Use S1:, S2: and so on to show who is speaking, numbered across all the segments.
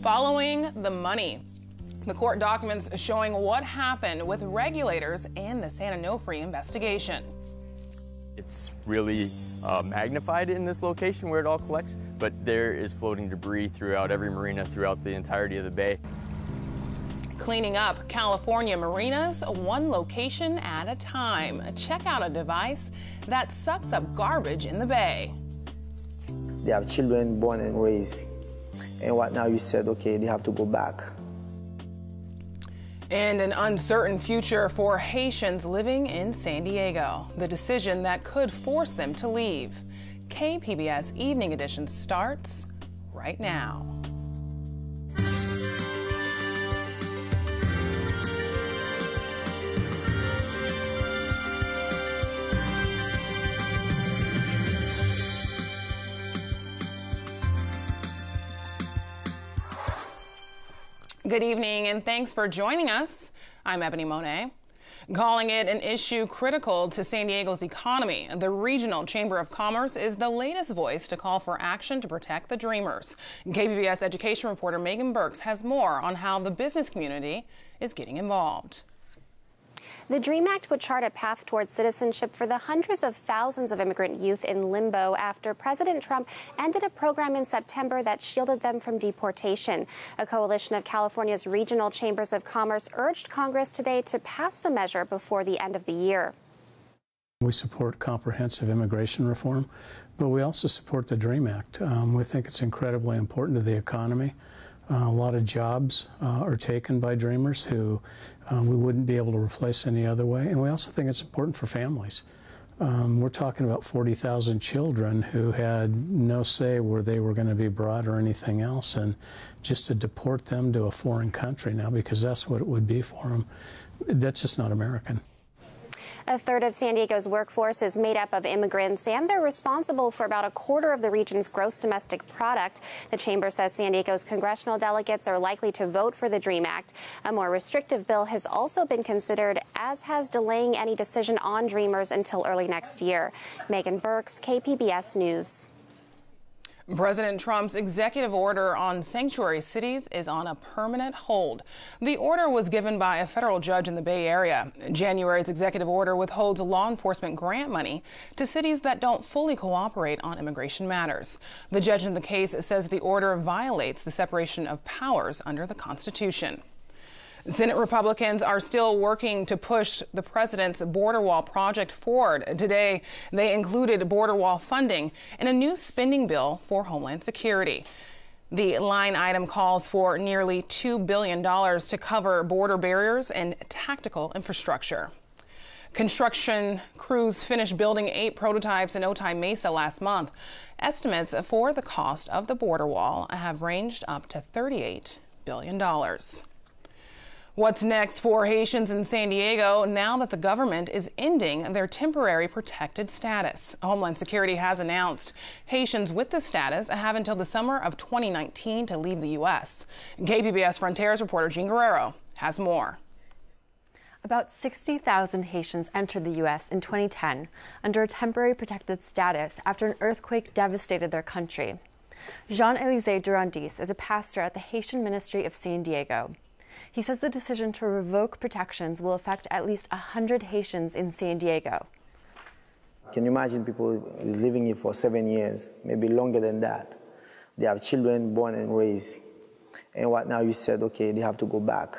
S1: following the money. The court documents showing what happened with regulators and the San Onofre investigation.
S2: It's really magnified in this location where it all collects, but there is floating debris throughout every marina throughout the entirety of the bay.
S1: Cleaning up California marinas, one location at a time. Check out a device that sucks up garbage in the bay.
S3: They have children born and raised, and what now you said, okay, they have to go back.
S1: And an uncertain future for Haitians living in San Diego. The decision that could force them to leave. KPBS Evening Edition starts right now. Good evening, and thanks for joining us. I'm Ebony Monet. Calling it an issue critical to San Diego's economy, the Regional Chamber of Commerce is the latest voice to call for action to protect the dreamers. KPBS education reporter Megan Burks has more on how the business community is getting involved.
S4: The DREAM Act would chart a path towards citizenship for the hundreds of thousands of immigrant youth in limbo after President Trump ended a program in September that shielded them from deportation. A coalition of California's regional chambers of commerce urged Congress today to pass the measure before the end of the year.
S5: We support comprehensive immigration reform, but we also support the DREAM Act. We think it's incredibly important to the economy. A lot of jobs are taken by dreamers who we wouldn't be able to replace any other way. And we also think it's important for families. We're talking about 40,000 children who had no say where they were going to be brought or anything else. And just to deport them to a foreign country now, because that's what it would be for them, that's just not American.
S4: A third of San Diego's workforce is made up of immigrants, and they're responsible for about a quarter of the region's gross domestic product. The chamber says San Diego's congressional delegates are likely to vote for the DREAM Act. A more restrictive bill has also been considered, as has delaying any decision on Dreamers until early next year. Megan Burks, KPBS News.
S1: President Trump's executive order on sanctuary cities is on a permanent hold. The order was given by a federal judge in the Bay Area. January's executive order withholds law enforcement grant money to cities that don't fully cooperate on immigration matters. The judge in the case says the order violates the separation of powers under the Constitution. Senate Republicans are still working to push the president's border wall project forward. Today, they included border wall funding in a new spending bill for Homeland Security. The line item calls for nearly $2 billion to cover border barriers and tactical infrastructure. Construction crews finished building 8 prototypes in Otay Mesa last month. Estimates for the cost of the border wall have ranged up to $38 billion. What's next for Haitians in San Diego now that the government is ending their temporary protected status? Homeland Security has announced Haitians with this status have until the summer of 2019 to leave the U.S. KPBS Frontiers reporter Jean Guerrero has more.
S6: About 60,000 Haitians entered the U.S. in 2010 under a temporary protected status after an earthquake devastated their country. Jean-Élisée Durandis is a pastor at the Haitian Ministry of San Diego. He says the decision to revoke protections will affect at least 100 Haitians in San Diego.
S3: Can you imagine people living here for 7 years, maybe longer than that? They have children born and raised, and what now you said, okay, they have to go back.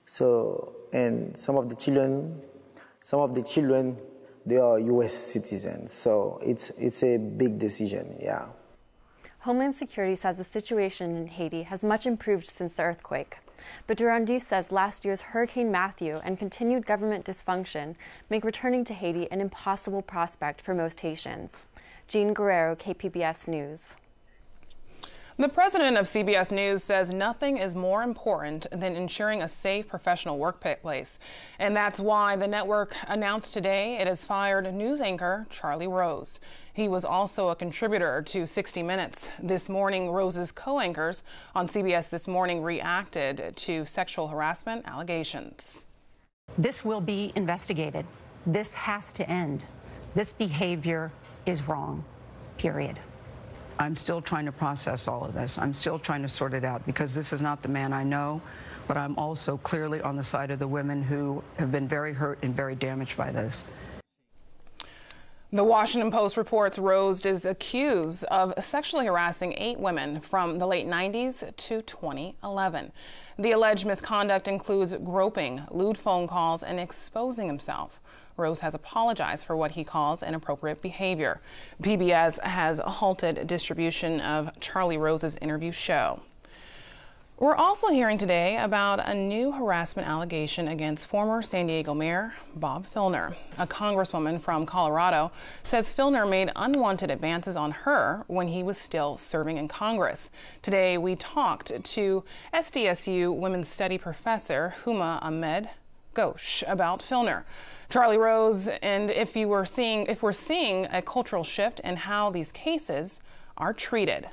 S3: So, and some of the children, they are U.S. citizens, so it's a big decision, yeah.
S6: Homeland Security says the situation in Haiti has much improved since the earthquake. But Durandis says last year's Hurricane Matthew and continued government dysfunction make returning to Haiti an impossible prospect for most Haitians. Jean Guerrero, KPBS News.
S1: The president of CBS News says nothing is more important than ensuring a safe professional workplace. And that's why the network announced today it has fired news anchor Charlie Rose. He was also a contributor to 60 Minutes. This morning, Rose's co-anchors on CBS This Morning reacted to sexual harassment allegations.
S7: This will be investigated. This has to end. This behavior is wrong, period. I'm still trying to process all of this. I'm still trying to sort it out because this is not the man I know, but I'm also clearly on the side of the women who have been very hurt and very damaged by this.
S1: The Washington Post reports Rose is accused of sexually harassing 8 women from the late 90s to 2011. The alleged misconduct includes groping, lewd phone calls, and exposing himself. Rose has apologized for what he calls inappropriate behavior. PBS has halted distribution of Charlie Rose's interview show. We're also hearing today about a new harassment allegation against former San Diego Mayor Bob Filner. A congresswoman from Colorado says Filner made unwanted advances on her when he was still serving in Congress. Today we talked to SDSU Women's Study professor Huma Ahmed Ghosh about Filner. Charlie Rose, and if we're seeing a cultural shift in how these cases are treated.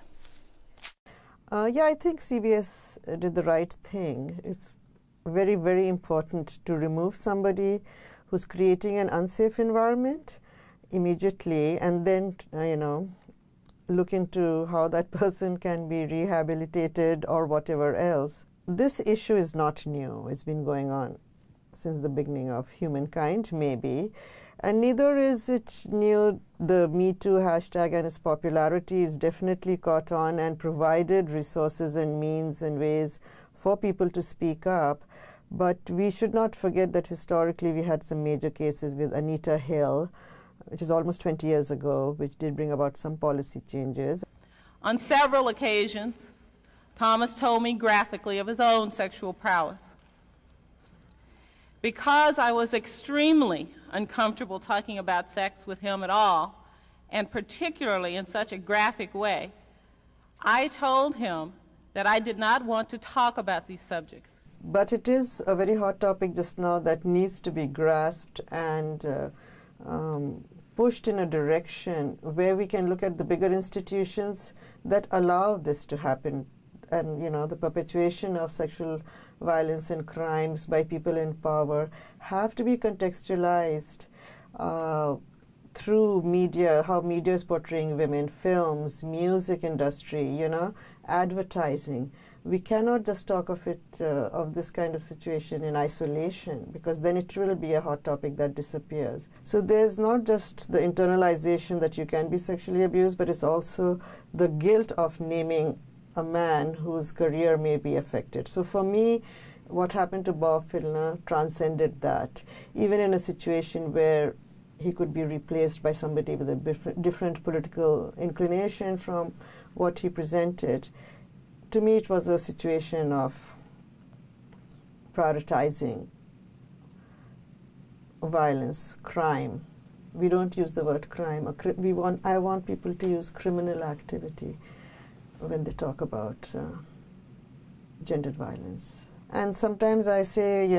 S8: Yeah, I think CBS did the right thing. It's very, very important to remove somebody who's creating an unsafe environment immediately, and then, look into how that person can be rehabilitated or whatever else. This issue is not new. It's been going on since the beginning of humankind, maybe. And neither is it new. The Me Too hashtag and its popularity is definitely caught on and provided resources and means and ways for people to speak up. But we should not forget that historically we had some major cases with Anita Hill, which is almost 20 years ago, which did bring about some policy changes.
S9: On several occasions, Thomas told me graphically of his own sexual prowess. Because I was extremely uncomfortable talking about sex with him at all, and particularly in such a graphic way, I told him that I did not want to talk about these subjects.
S8: But it is a very hot topic just now that needs to be grasped and pushed in a direction where we can look at the bigger institutions that allow this to happen. And, the perpetuation of sexual violence and crimes by people in power have to be contextualized through media, how media is portraying women, films, music industry, advertising. We cannot just talk of it, of this kind of situation in isolation, because then it will be a hot topic that disappears. So there's not just the internalization that you can be sexually abused, but it's also the guilt of naming a man whose career may be affected. So for me, what happened to Bob Filner transcended that. Even in a situation where he could be replaced by somebody with a different political inclination from what he presented, to me it was a situation of prioritizing violence, crime. We don't use the word crime. I want people to use criminal activity when they talk about gendered violence. And sometimes I say,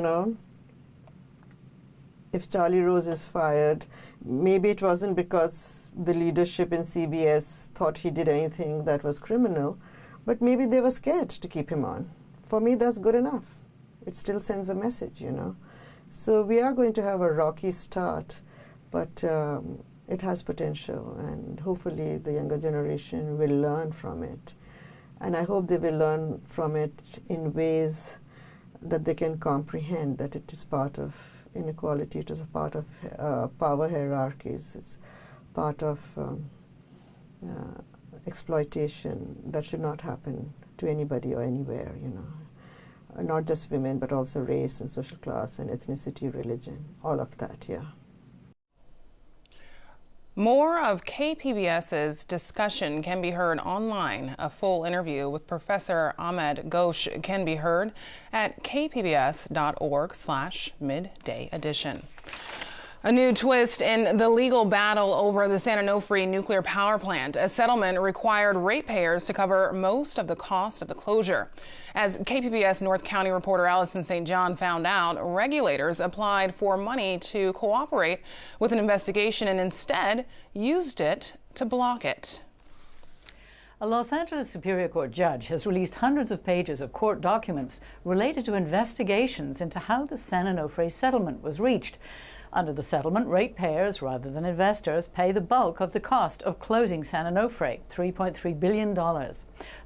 S8: if Charlie Rose is fired, maybe it wasn't because the leadership in CBS thought he did anything that was criminal, but maybe they were scared to keep him on. For me, that's good enough. It still sends a message, So we are going to have a rocky start, but it has potential, and hopefully the younger generation will learn from it. And I hope they will learn from it in ways that they can comprehend that it is part of inequality, it is a part of power hierarchies, it's part of exploitation that should not happen to anybody or anywhere, Not just women, but also race and social class and ethnicity, religion, all of that, yeah.
S1: More of KPBS's discussion can be heard online. A full interview with Professor Ahmed Ghosh can be heard at kpbs.org/midday edition. A new twist in the legal battle over the San Onofre nuclear power plant. A settlement required ratepayers to cover most of the cost of the closure. As KPBS North County reporter Allison St. John found out, regulators applied for money to cooperate with an investigation and instead used it to block it.
S10: A Los Angeles Superior Court judge has released hundreds of pages of court documents related to investigations into how the San Onofre settlement was reached. Under the settlement, ratepayers, rather than investors, pay the bulk of the cost of closing San Onofre, $3.3 billion.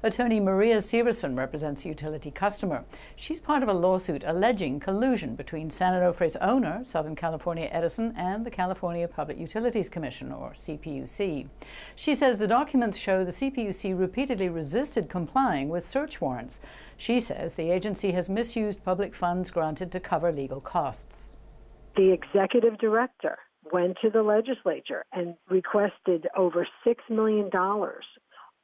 S10: Attorney Maria Severson represents a utility customer. She's part of a lawsuit alleging collusion between San Onofre's owner, Southern California Edison, and the California Public Utilities Commission, or CPUC. She says the documents show the CPUC repeatedly resisted complying with search warrants. She says the agency has misused public funds granted to cover legal costs.
S11: The executive director went to the legislature and requested over $6 million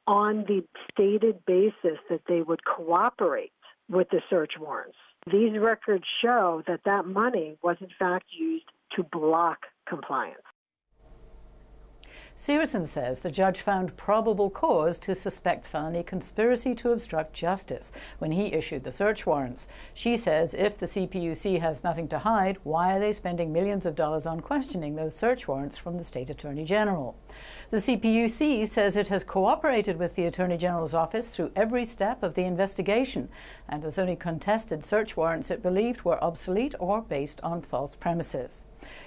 S11: on the stated basis that they would cooperate with the search warrants. These records show that that money was in fact used to block compliance.
S10: Severson says the judge found probable cause to suspect felony conspiracy to obstruct justice when he issued the search warrants. She says if the CPUC has nothing to hide, why are they spending millions of dollars on questioning those search warrants from the state attorney general? The CPUC says it has cooperated with the Attorney General's office through every step of the investigation and has only contested search warrants it believed were obsolete or based on false premises.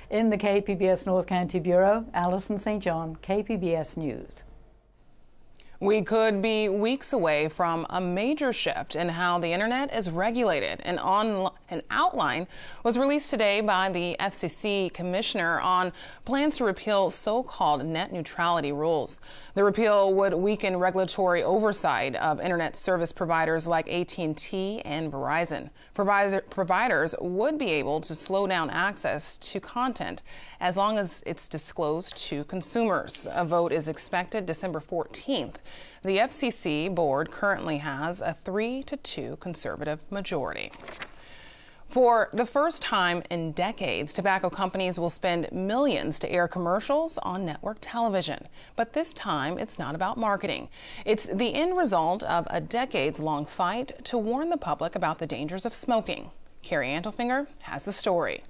S10: In the KPBS North County Bureau, Allison St. John, KPBS News.
S1: We could be weeks away from a major shift in how the internet is regulated. An outline was released today by the FCC commissioner on plans to repeal so-called net neutrality rules. The repeal would weaken regulatory oversight of internet service providers like AT&T and Verizon. Providers would be able to slow down access to content as long as it's disclosed to consumers. A vote is expected December 14th. The FCC board currently has a 3-2 conservative majority. For the first time in decades, tobacco companies will spend millions to air commercials on network television. But this time, it's not about marketing. It's the end result of a decades-long fight to warn the public about the dangers of smoking. Carrie Antelfinger has the story.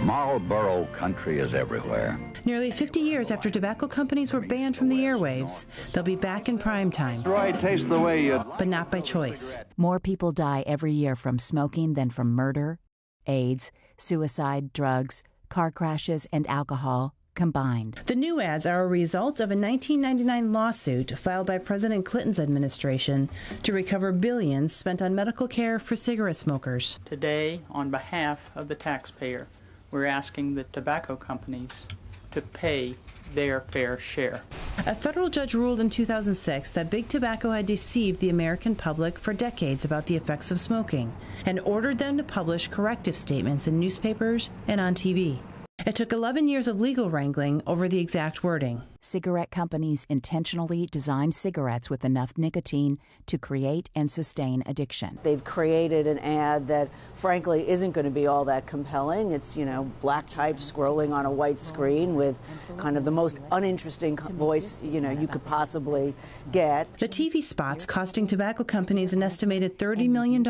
S12: Marlboro country is everywhere.
S13: Nearly 50 years after tobacco companies were banned from the airwaves, they'll be back in prime time.
S12: Right, taste the way you...
S13: But not by choice.
S14: More people die every year from smoking than from murder, AIDS, suicide, drugs, car crashes, and alcohol combined.
S13: The new ads are a result of a 1999 lawsuit filed by President Clinton's administration to recover billions spent on medical care for cigarette smokers.
S15: Today, on behalf of the taxpayer, we're asking the tobacco companies to pay their fair share.
S13: A federal judge ruled in 2006 that big tobacco had deceived the American public for decades about the effects of smoking and ordered them to publish corrective statements in newspapers and on TV. It took 11 years of legal wrangling over the exact wording.
S14: Cigarette companies intentionally designed cigarettes with enough nicotine to create and sustain addiction.
S16: They've created an ad that, frankly, isn't going to be all that compelling. It's, black type scrolling on a white screen with kind of the most uninteresting voice, you could possibly get.
S13: The TV spots, costing tobacco companies an estimated $30 million,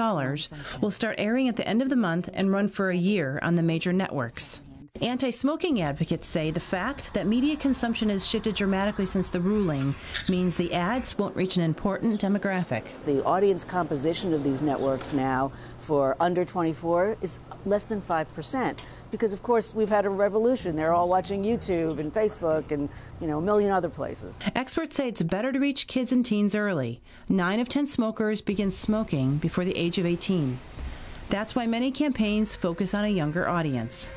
S13: will start airing at the end of the month and run for a year on the major networks. Anti-smoking advocates say the fact that media consumption has shifted dramatically since the ruling means the ads won't reach an important demographic.
S16: The audience composition of these networks now for under 24 is less than 5%. Because, of course, we've had a revolution. They're all watching YouTube and Facebook and, a million other places.
S13: Experts say it's better to reach kids and teens early. 9 of 10 smokers begin smoking before the age of 18. That's why many campaigns focus on a younger audience.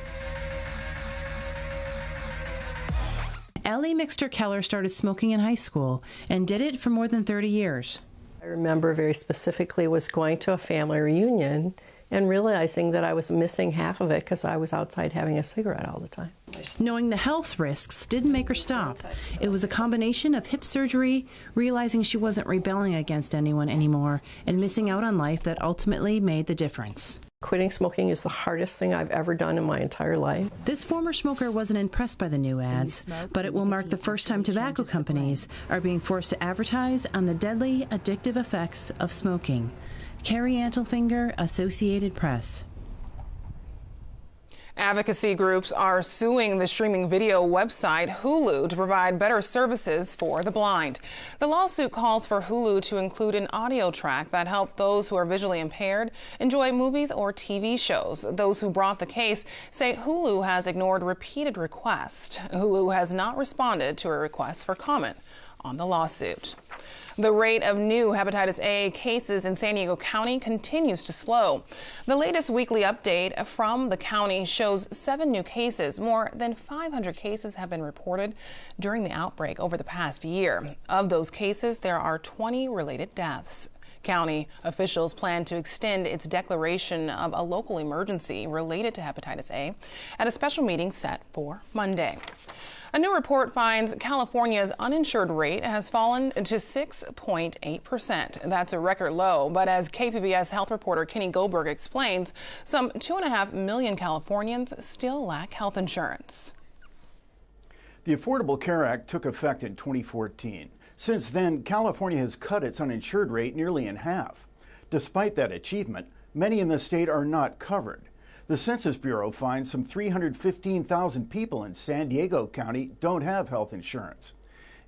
S13: Ellie Mixter Keller started smoking in high school and did it for more than 30 years.
S17: I remember very specifically was going to a family reunion and realizing that I was missing half of it because I was outside having a cigarette all the time.
S13: Knowing the health risks didn't make her stop. It was a combination of hip surgery, realizing she wasn't rebelling against anyone anymore, and missing out on life that ultimately made the difference.
S17: Quitting smoking is the hardest thing I've ever done in my entire life.
S13: This former smoker wasn't impressed by the new ads, but it will mark the first time tobacco companies are being forced to advertise on the deadly, addictive effects of smoking. Carrie Antelfinger, Associated Press.
S1: Advocacy groups are suing the streaming video website Hulu to provide better services for the blind. The lawsuit calls for Hulu to include an audio track that helps those who are visually impaired enjoy movies or TV shows. Those who brought the case say Hulu has ignored repeated requests. Hulu has not responded to a request for comment on the lawsuit. The rate of new hepatitis A cases in San Diego County continues to slow. The latest weekly update from the county shows 7 new cases. More than 500 cases have been reported during the outbreak over the past year. Of those cases, there are 20 related deaths. County officials plan to extend its declaration of a local emergency related to hepatitis A at a special meeting set for Monday. A new report finds California's uninsured rate has fallen to 6.8%. That's a record low, but as KPBS health reporter Kenny Goldberg explains, some 2.5 million Californians still lack health insurance.
S18: The Affordable Care Act took effect in 2014. Since then, California has cut its uninsured rate nearly in half. Despite that achievement, many in the state are not covered. The Census Bureau finds some 315,000 people in San Diego County don't have health insurance.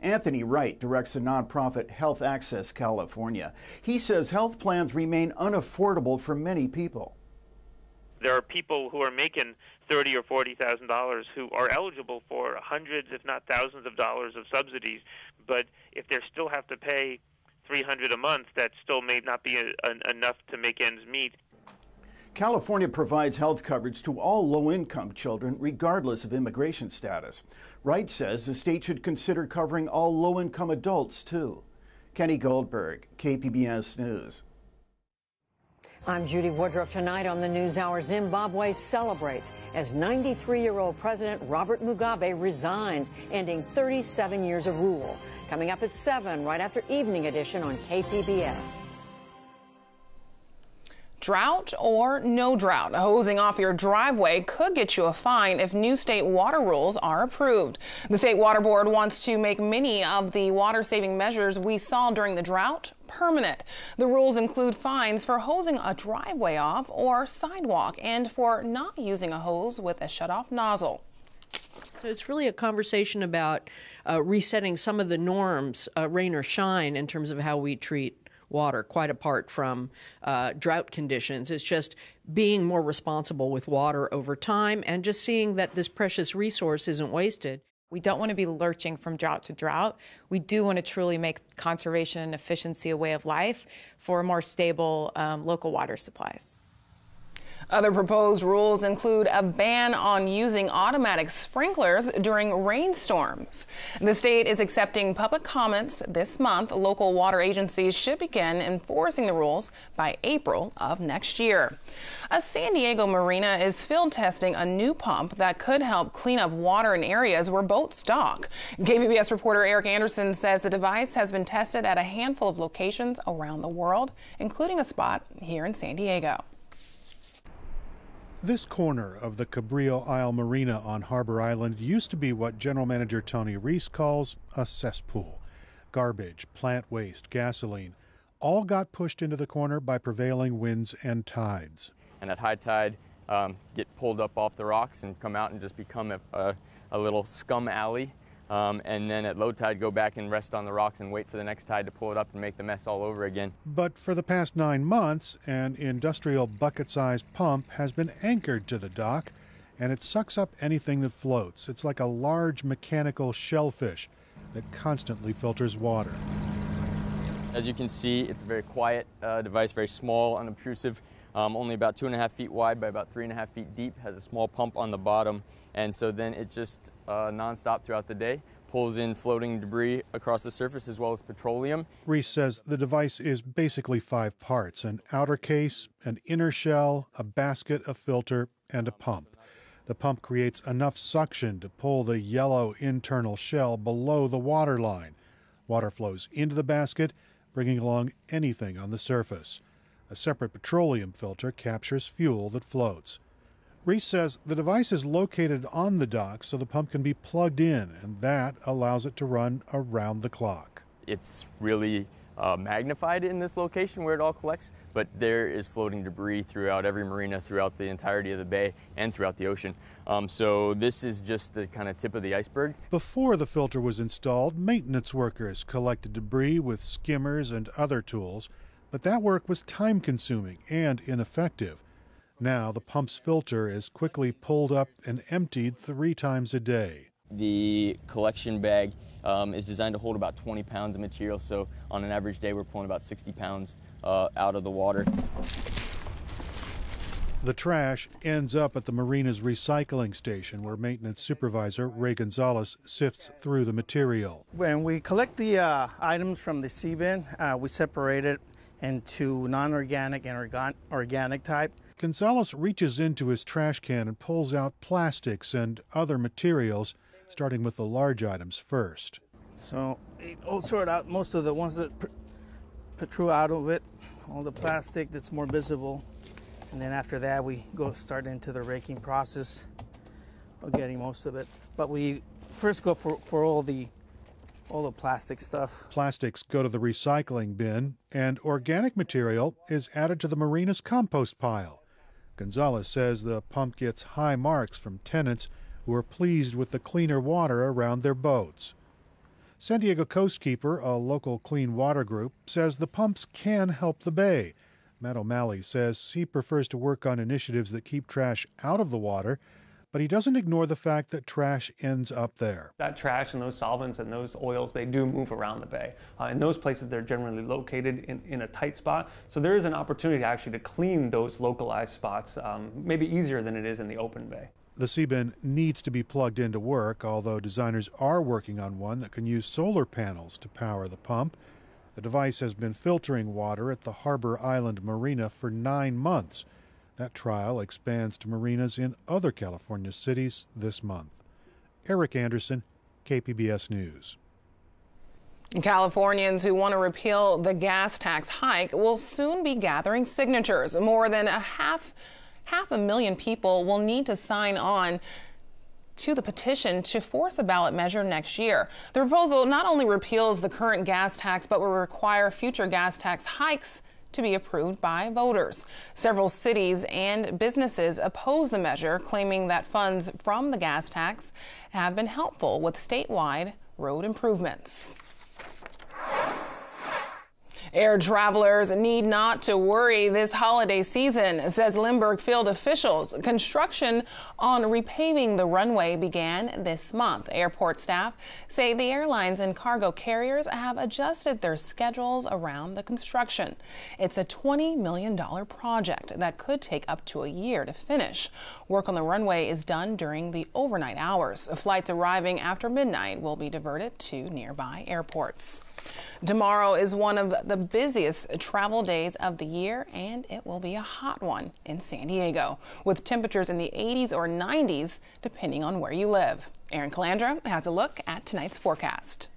S18: Anthony Wright directs the nonprofit Health Access California. He says health plans remain unaffordable for many people.
S19: There are people who are making $30,000 or $40,000 who are eligible for hundreds, if not thousands of dollars of subsidies, but if they still have to pay $300 a month, that still may not be enough to make ends meet.
S18: California provides health coverage to all low-income children, regardless of immigration status. Wright says the state should consider covering all low-income adults, too. Kenny Goldberg, KPBS News.
S20: I'm Judy Woodruff. Tonight on the NewsHour, Zimbabwe celebrates as 93-year-old President Robert Mugabe resigns, ending 37 years of rule. Coming up at 7, right after Evening Edition on KPBS.
S1: Drought or no drought, hosing off your driveway could get you a fine if new state water rules are approved. The State Water Board wants to make many of the water-saving measures we saw during the drought permanent. The rules include fines for hosing a driveway off or sidewalk and for not using a hose with a shutoff nozzle.
S21: So it's really a conversation about resetting some of the norms, rain or shine, in terms of how we treat water, quite apart from drought conditions. It's just being more responsible with water over time and just seeing that this precious resource isn't wasted.
S22: We don't want to be lurching from drought to drought. We do want to truly make conservation and efficiency a way of life for more stable local water supplies.
S1: Other proposed rules include a ban on using automatic sprinklers during rainstorms. The state is accepting public comments this month. Local water agencies should begin enforcing the rules by April of next year. A San Diego marina is field testing a new pump that could help clean up water in areas where boats dock. KPBS reporter Eric Anderson says the device has been tested at a handful of locations around the world, including a spot here in San Diego.
S23: This corner of the Cabrillo Isle Marina on Harbor Island used to be what General Manager Tony Reese calls a cesspool. Garbage, plant waste, gasoline, all got pushed into the corner by prevailing winds and tides.
S2: And at high tide, get pulled up off the rocks and come out and just become a little scum alley. And then at low tide, go back and rest on the rocks and wait for the next tide to pull it up and make the mess all over again.
S23: But for the past 9 months, an industrial bucket-sized pump has been anchored to the dock, and it sucks up anything that floats. It's like a large mechanical shellfish that constantly filters water.
S2: As you can see, it's a very quiet device, very small, unobtrusive, only about 2.5 feet wide by about 3.5 feet deep, has a small pump on the bottom. And so then it just nonstop throughout the day pulls in floating debris across the surface as well as petroleum.
S23: Reese says the device is basically 5 parts: an outer case, an inner shell, a basket, a filter, and a pump. The pump creates enough suction to pull the yellow internal shell below the water line. Water flows into the basket, bringing along anything on the surface. A separate petroleum filter captures fuel that floats. Reese says the device is located on the dock so the pump can be plugged in, and that allows it to run around the clock.
S2: It's really magnified in this location where it all collects, but there is floating debris throughout every marina, throughout the entirety of the bay, and throughout the ocean. So this is just the kind of tip of the iceberg.
S23: Before the filter was installed, maintenance workers collected debris with skimmers and other tools, but that work was time-consuming and ineffective. Now the pump's filter is quickly pulled up and emptied 3 times a day.
S2: The collection bag is designed to hold about 20 pounds of material, so on an average day we're pulling about 60 pounds out of the water.
S23: The trash ends up at the marina's recycling station, where maintenance supervisor Ray Gonzalez sifts through the material.
S3: When we collect the items from the sea bin, we separate it into non-organic and organic type.
S23: Gonzalez reaches into his trash can and pulls out plastics and other materials, starting with the large items first.
S3: So I'll sort out most of the ones that protrude out of it, all the plastic that's more visible. And then after that, we start into the raking process of getting most of it. But we first go for all the plastic stuff.
S23: Plastics go to the recycling bin, and organic material is added to the marina's compost pile. Gonzalez says the pump gets high marks from tenants who are pleased with the cleaner water around their boats. San Diego Coastkeeper, a local clean water group, says the pumps can help the bay. Matt O'Malley says he prefers to work on initiatives that keep trash out of the water, but he doesn't ignore the fact that trash ends up there.
S4: That trash and those solvents and those oils, they do move around the bay. In those places, they're generally located in a tight spot. So there is an opportunity actually to clean those localized spots, maybe easier than it is in the open bay.
S23: The sea bin needs to be plugged into work, although designers are working on one that can use solar panels to power the pump. The device has been filtering water at the Harbor Island Marina for 9 months. That trial expands to marinas in other California cities this month. Eric Anderson, KPBS News.
S1: Californians who want to repeal the gas tax hike will soon be gathering signatures. More than half a million people will need to sign on to the petition to force a ballot measure next year. The proposal not only repeals the current gas tax, but will require future gas tax hikes to be approved by voters. Several cities and businesses oppose the measure, claiming that funds from the gas tax have been helpful with statewide road improvements. Air travelers need not to worry this holiday season, says Lindbergh Field officials. Construction on repaving the runway began this month. Airport staff say the airlines and cargo carriers have adjusted their schedules around the construction. It's a $20 million project that could take up to a year to finish. Work on the runway is done during the overnight hours. Flights arriving after midnight will be diverted to nearby airports. Tomorrow is one of the busiest travel days of the year, and it will be a hot one in San Diego, with temperatures in the 80s or 90s, depending on where you live. Erin Calandra has a look at tonight's forecast.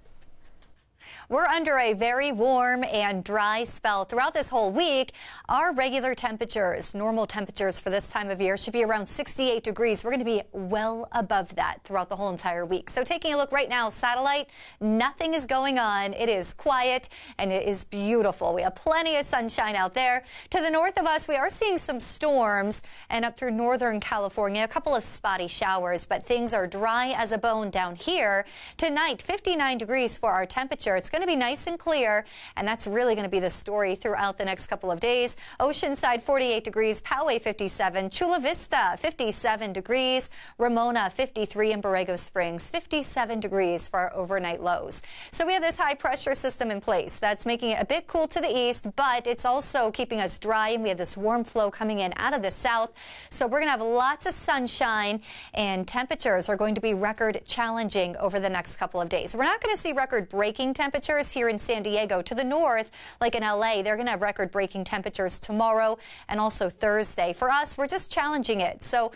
S5: We're under a very warm and dry spell throughout this whole week. Our regular temperatures, normal temperatures for this time of year, should be around 68 degrees. We're going to be well above that throughout the whole entire week. So taking a look right now, satellite, nothing is going on. It is quiet and it is beautiful. We have plenty of sunshine out there. To the north of us, we are seeing some storms, and up through northern California, a couple of spotty showers, but things are dry as a bone down here. Tonight, 59 degrees for our temperature. It's going to be nice and clear, and that's really going to be the story throughout the next couple of days. Oceanside 48 degrees, Poway 57, Chula Vista 57 degrees, Ramona 53, and Borrego Springs 57 degrees for our overnight lows. So we have this high pressure system in place that's making it a bit cool to the east, but it's also keeping us dry, and we have this warm flow coming in out of the south. So we're going to have lots of sunshine, and temperatures are going to be record challenging over the next couple of days. We're not going to see record breaking temperatures here in San Diego. To the north, like in LA, they're going to have record-breaking temperatures tomorrow and also Thursday. For us, we're just challenging it. So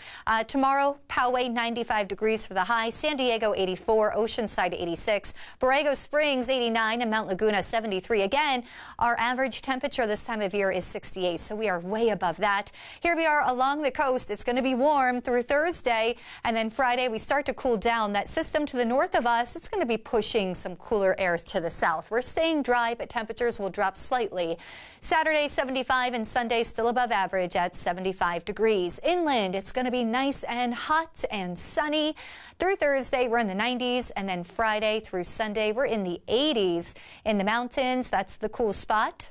S5: tomorrow, Poway 95 degrees for the high, San Diego 84, Oceanside 86, Borrego Springs 89, and Mount Laguna 73. Again, our average temperature this time of year is 68, so we are way above that. Here we are along the coast. It's going to be warm through Thursday, and then Friday we start to cool down. That system to the north of us, it's going to be pushing some cooler air to to the south. We're staying dry, but temperatures will drop slightly. Saturday, 75, and Sunday still above average at 75 degrees. Inland, it's going to be nice and hot and sunny. Through Thursday, we're in the 90s, and then Friday through Sunday, we're in the 80s. In the mountains, that's the cool spot.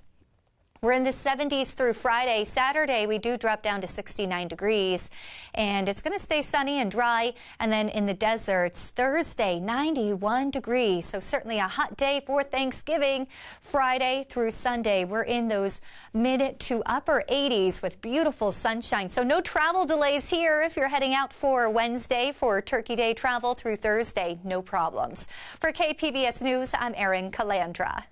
S5: We're in the 70s through Friday. Saturday, we do drop down to 69 degrees, and it's going to stay sunny and dry. And then in the deserts, Thursday, 91 degrees. So certainly a hot day for Thanksgiving. Friday through Sunday, we're in those mid to upper 80s with beautiful sunshine. So no travel delays here if you're heading out for Wednesday for Turkey Day travel through Thursday. No problems. For KPBS News, I'm Erin Calandra.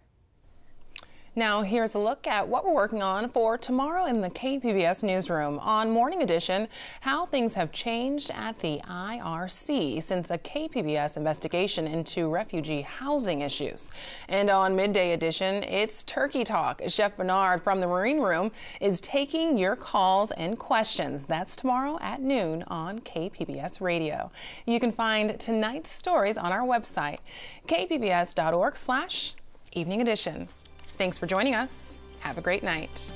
S1: Now, here's a look at what we're working on for tomorrow in the KPBS newsroom. On Morning Edition, how things have changed at the IRC since a KPBS investigation into refugee housing issues. And on Midday Edition, it's Turkey Talk. Chef Bernard from the Marine Room is taking your calls and questions. That's tomorrow at noon on KPBS Radio. You can find tonight's stories on our website, kpbs.org/evening edition. Thanks for joining us. Have a great night.